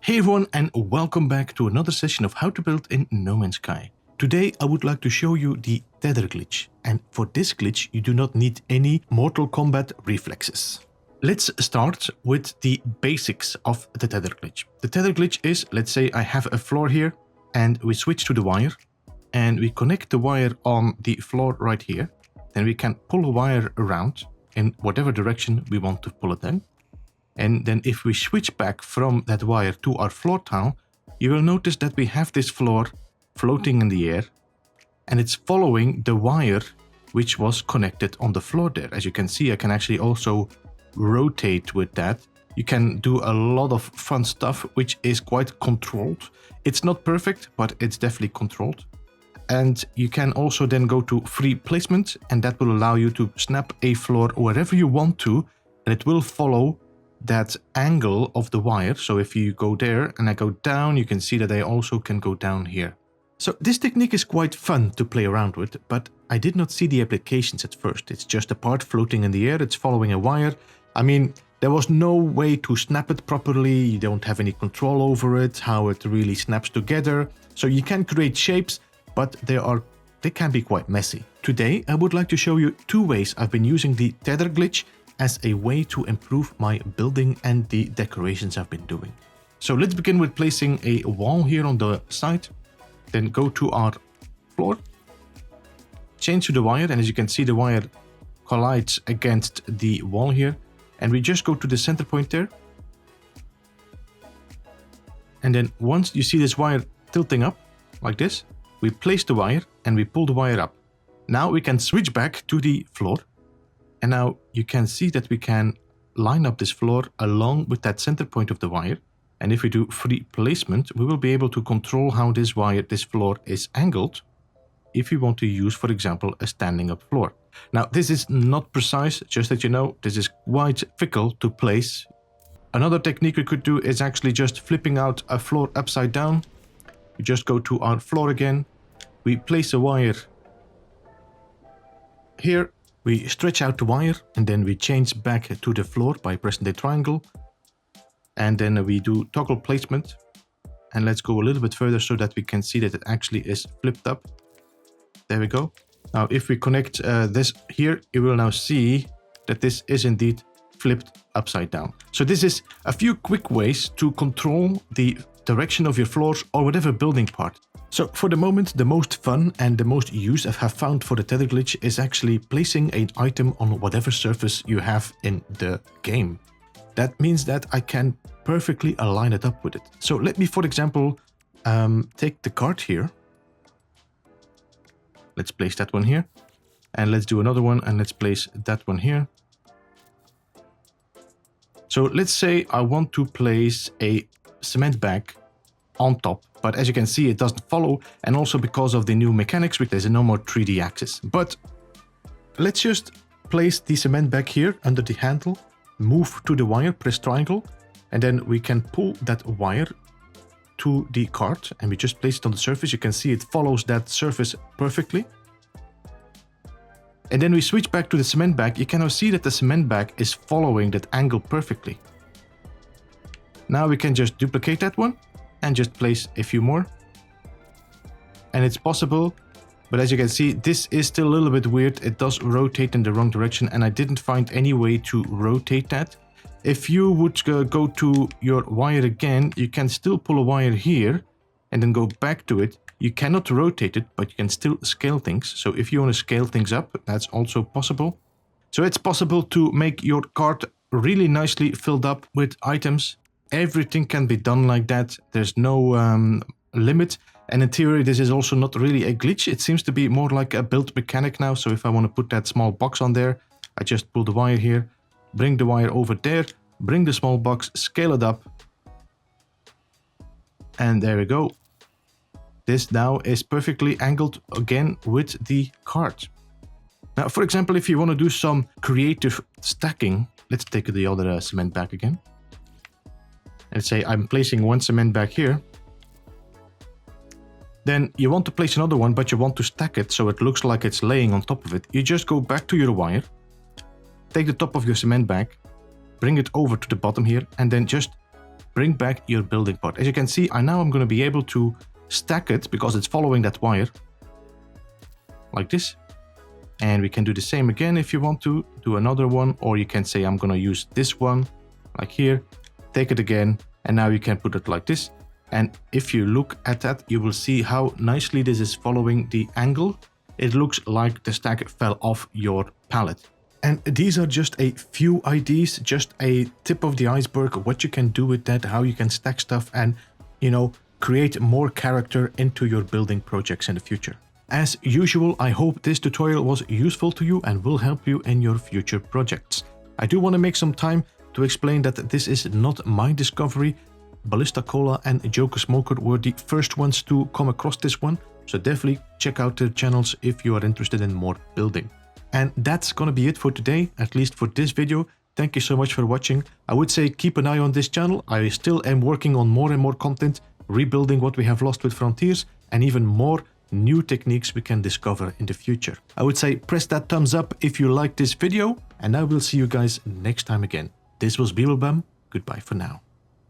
Hey everyone, and welcome back to another session of how to build in No Man's Sky. Today I would like to show you the Tether Glitch, and for this glitch you do not need any Mortal Kombat reflexes. Let's start with the basics of the Tether Glitch. The Tether Glitch is, let's say I have a floor here, and we switch to the wire, and we connect the wire on the floor right here. Then we can pull a wire around in whatever direction we want to pull it in. And then if we switch back from that wire to our floor tile, you will notice that we have this floor floating in the air, and it's following the wire which was connected on the floor there. As you can see, I can actually also rotate with that. You can do a lot of fun stuff, which is quite controlled. It's not perfect, but it's definitely controlled. And you can also then go to free placement, and that will allow you to snap a floor wherever you want to, and it will follow that angle of the wire. So if you go there and I go down, you can see that I also can go down here. So this technique is quite fun to play around with, but I did not see the applications at first. It's just a part floating in the air, it's following a wire. I mean, there was no way to snap it properly, you don't have any control over it, how it really snaps together. So you can create shapes, but they can be quite messy. Today I would like to show you two ways I've been using the Tether Glitch as a way to improve my building and the decorations I've been doing. So let's begin with placing a wall here on the side, then go to our floor, change to the wire, and as you can see the wire collides against the wall here, and we just go to the center point there. And then once you see this wire tilting up like this, we place the wire and we pull the wire up. Now we can switch back to the floor. And now you can see that we can line up this floor along with that center point of the wire. And if we do free placement, we will be able to control how this floor is angled if we want to use, for example, a standing up floor. Now, this is not precise, just that you know, this is quite fickle to place. Another technique we could do is actually just flipping out a floor upside down. We just go to our floor again. We place a wire here. We stretch out the wire and then we change back to the floor by pressing the triangle. And then we do toggle placement. And let's go a little bit further so that we can see that it actually is flipped up. There we go. Now if we connect this here, you will now see that this is indeed flipped upside down. So this is a few quick ways to control the direction of your floors or whatever building part. So for the moment, the most fun and the most use I have found for the Tether Glitch is actually placing an item on whatever surface you have in the game. That means that I can perfectly align it up with it. So let me, for example, take the cart here. Let's place that one here. And let's do another one and let's place that one here. So let's say I want to place a cement bag on top, but as you can see it doesn't follow, and also because of the new mechanics there's no more 3D axis. But let's just place the cement bag here under the handle, move to the wire, press triangle, and then we can pull that wire to the cart and we just place it on the surface. You can see it follows that surface perfectly. And then we switch back to the cement bag. You can now see that the cement bag is following that angle perfectly. Now we can just duplicate that one and just place a few more. And it's possible, but as you can see, this is still a little bit weird. It does rotate in the wrong direction and I didn't find any way to rotate that. If you would go to your wire again, you can still pull a wire here and then go back to it. You cannot rotate it, but you can still scale things. So if you want to scale things up, that's also possible. So it's possible to make your cart really nicely filled up with items. Everything can be done like that. There's no limit. And in theory, this is also not really a glitch. It seems to be more like a built mechanic now. So if I want to put that small box on there, I just pull the wire here, bring the wire over there, bring the small box, scale it up. And there we go. This now is perfectly angled again with the cart. Now, for example, if you want to do some creative stacking, let's take the other cement bag again. Let's say I'm placing one cement bag here. Then you want to place another one, but you want to stack it so it looks like it's laying on top of it. You just go back to your wire, take the top of your cement bag, bring it over to the bottom here, and then just bring back your building part. As you can see, I'm going to be able to stack it because it's following that wire like this. And we can do the same again if you want to do another one, or you can say I'm going to use this one like here, take it again, and now you can put it like this. And if you look at that, you will see how nicely this is following the angle. It looks like the stack fell off your pallet. And these are just a few ideas, just a tip of the iceberg, what you can do with that, how you can stack stuff and, you know, create more character into your building projects in the future. As usual, I hope this tutorial was useful to you and will help you in your future projects. I do want to make some time to explain that this is not my discovery. Ballista Cola and Joker Smoker were the first ones to come across this one, so definitely check out their channels if you are interested in more building. And that's gonna be it for today, at least for this video. Thank you so much for watching. I would say keep an eye on this channel. I still am working on more and more content, rebuilding what we have lost with Frontiers, and even more new techniques we can discover in the future. I would say press that thumbs up if you liked this video, and I will see you guys next time again. This was Beeblebum. Goodbye for now.